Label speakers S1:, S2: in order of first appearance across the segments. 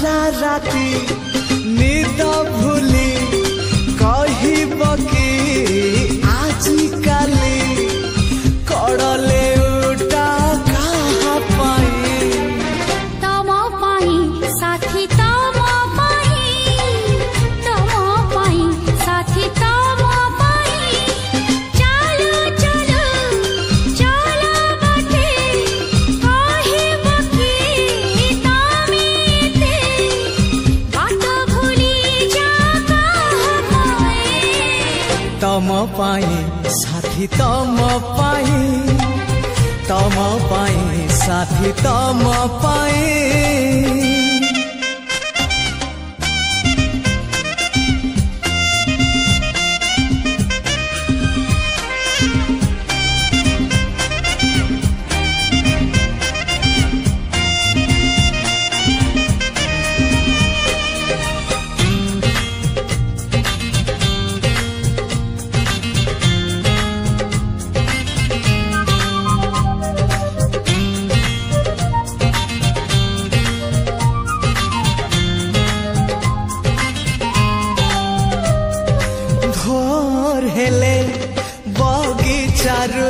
S1: सारा राती निद भूली कहब कि आजी काली कड़ले उठा कहा पाई
S2: तम पाई साथी तम पाई साथी तम पाई चलो चलो चलो बाटे कहब कि तमेते बाट भूली जा कहा पाए
S1: तम पाई साथी तम पाई साथी तम पाई भोर हेले बगीचारू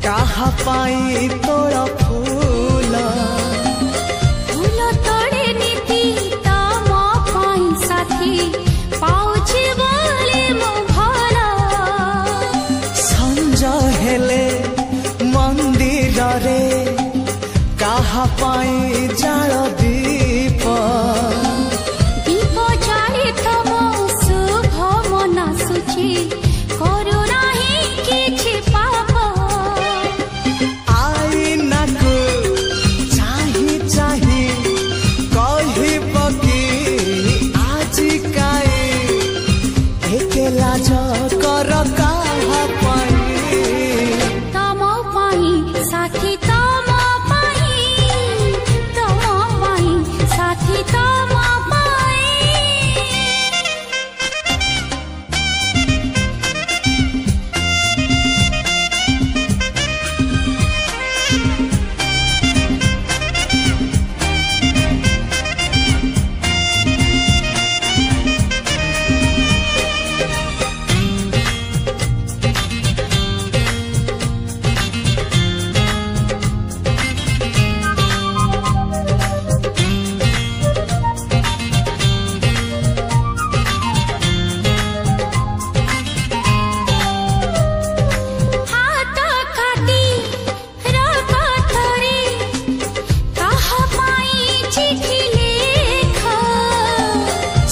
S1: कहा पाई तोड़ फूल
S2: फूल तोड़े नीति तम पाई साथी पाउछि बोले मो भला
S1: संज हेले मंदिर रे कहा पाई जाल दीप
S2: दीप जाले तम शुभ मन सुचि करू नाही किछि पाप
S1: आई नाकु चाही चाही कहब कि आजी काई एकेला कर कहा पाई
S2: तम पाई साथी तम पाई साथी तम पाई हाथ काटी रग धरी कहा पाई चिट्ठी लेख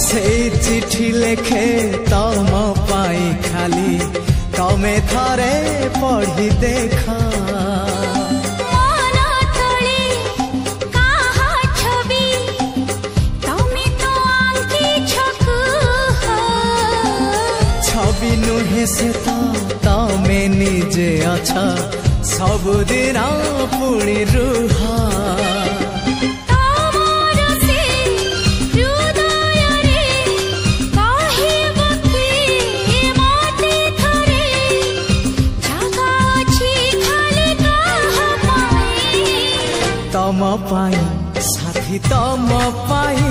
S1: से चिट्ठी लेखे तम पाई खाली तमे थरे पढ़ी देखा
S2: मन तले कहा छवि तमे तो आंकी छकु
S1: छवि नुहे से तो तमे निजे अच्छा सबुदिन पुणी रुहा
S2: तमर से हृदय रे कहब कि मते थरे जगा अछि खाली कहा पाई
S1: तम पाई साथी तम पाई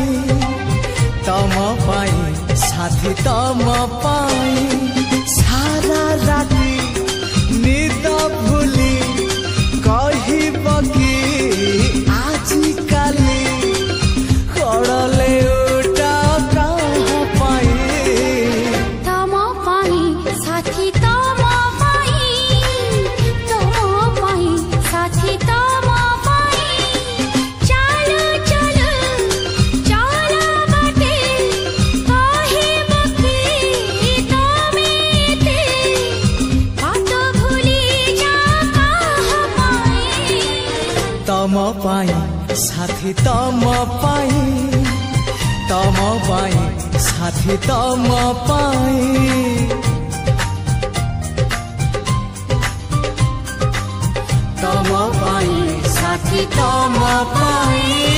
S1: साथी तम पाई सारा राती निद भूली कहब कि आजी काली कड़ले उठा कहा पाई
S2: तम पाई साथी तम पाई साथी तम पाई चलो चलो चलो बाटे कहब कि तमेते बाट भूली जा कहा पाई
S1: तम पाई साथी तम पाई साथी तम पाई तम पाई साथी तम पाई।